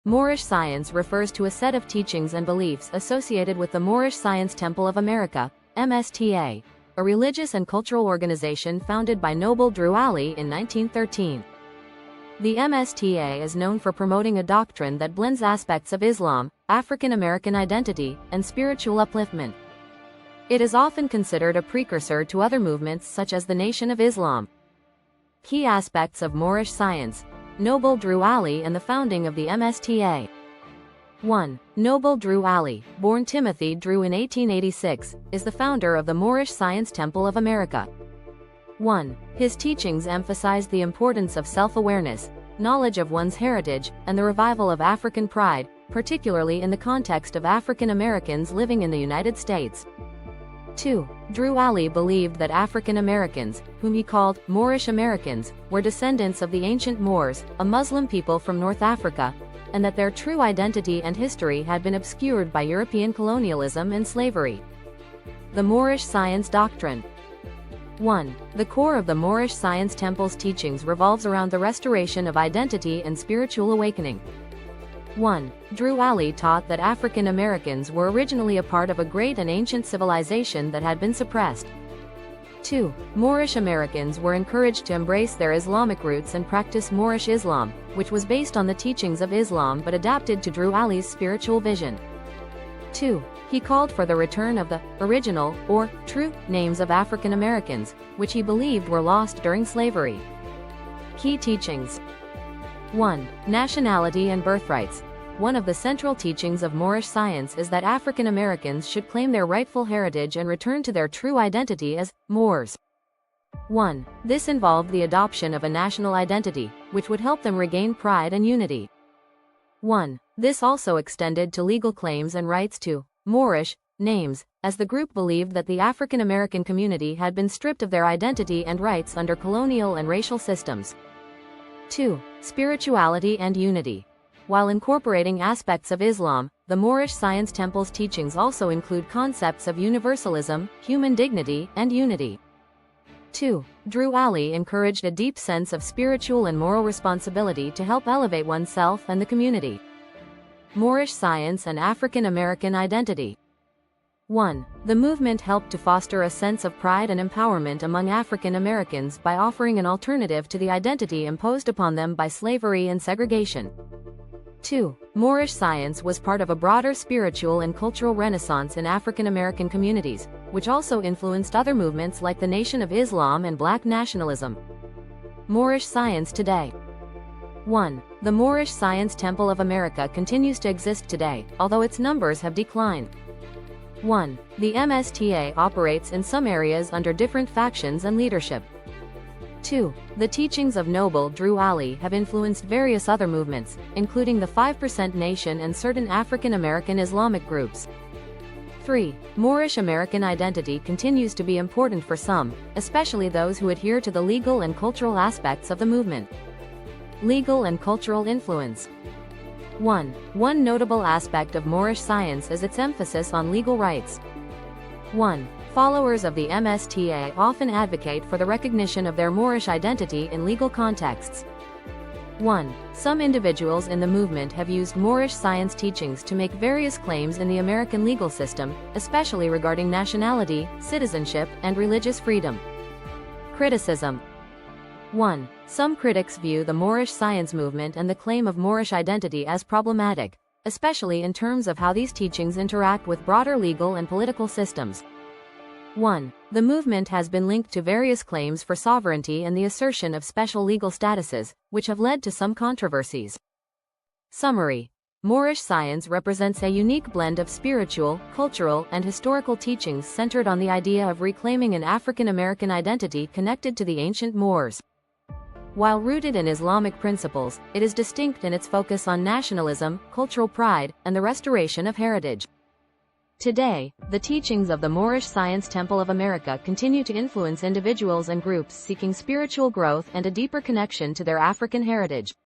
Moorish science refers to a set of teachings and beliefs associated with the Moorish Science Temple of America, MSTA, a religious and cultural organization founded by Noble Drew Ali in 1913. The MSTA is known for promoting a doctrine that blends aspects of Islam, African American identity, and spiritual upliftment. It is often considered a precursor to other movements such as the Nation of Islam. Key aspects of Moorish science: Noble Drew Ali and the founding of the MSTA. 1. Noble Drew Ali, born Timothy Drew in 1886, is the founder of the Moorish Science Temple of America. 1. His teachings emphasized the importance of self-awareness, knowledge of one's heritage, and the revival of African pride, particularly in the context of African Americans living in the United States. 2. Drew Ali believed that African Americans, whom he called Moorish Americans, were descendants of the ancient Moors, a Muslim people from North Africa, and that their true identity and history had been obscured by European colonialism and slavery. The Moorish Science Doctrine. 1. The core of the Moorish Science Temple's teachings revolves around the restoration of identity and spiritual awakening. 1. Drew Ali taught that African Americans were originally a part of a great and ancient civilization that had been suppressed. 2. Moorish Americans were encouraged to embrace their Islamic roots and practice Moorish Islam, which was based on the teachings of Islam but adapted to Drew Ali's spiritual vision. 2. He called for the return of the original, or true, names of African Americans, which he believed were lost during slavery. Key teachings. 1. Nationality and birthrights. One of the central teachings of Moorish science is that African Americans should claim their rightful heritage and return to their true identity as Moors. 1. This involved the adoption of a national identity, which would help them regain pride and unity. 1. This also extended to legal claims and rights to Moorish names, as the group believed that the African American community had been stripped of their identity and rights under colonial and racial systems. 2. Spirituality and unity. While incorporating aspects of Islam, the Moorish Science Temple's teachings also include concepts of universalism, human dignity, and unity. 2. Drew Ali encouraged a deep sense of spiritual and moral responsibility to help elevate oneself and the community. Moorish science and African American identity. 1. The movement helped to foster a sense of pride and empowerment among African Americans by offering an alternative to the identity imposed upon them by slavery and segregation. 2. Moorish science was part of a broader spiritual and cultural renaissance in African American communities, which also influenced other movements like the Nation of Islam and Black nationalism. Moorish science today. 1. The Moorish Science Temple of America continues to exist today, although its numbers have declined. 1. The MSTA operates in some areas under different factions and leadership. 2. The teachings of Noble Drew Ali have influenced various other movements, including the 5% Nation and certain African American Islamic groups. 3. Moorish American identity continues to be important for some, especially those who adhere to the legal and cultural aspects of the movement. Legal and cultural influence. 1. One notable aspect of Moorish science is its emphasis on legal rights. 1. Followers of the MSTA often advocate for the recognition of their Moorish identity in legal contexts. 1. Some individuals in the movement have used Moorish science teachings to make various claims in the American legal system, especially regarding nationality, citizenship, and religious freedom. Criticism. 1. Some critics view the Moorish science movement and the claim of Moorish identity as problematic, especially in terms of how these teachings interact with broader legal and political systems. 1. The movement has been linked to various claims for sovereignty and the assertion of special legal statuses, which have led to some controversies. Summary. Moorish science represents a unique blend of spiritual, cultural, and historical teachings centered on the idea of reclaiming an African American identity connected to the ancient Moors. While rooted in Islamic principles, it is distinct in its focus on nationalism, cultural pride, and the restoration of heritage. Today, the teachings of the Moorish Science Temple of America continue to influence individuals and groups seeking spiritual growth and a deeper connection to their African heritage.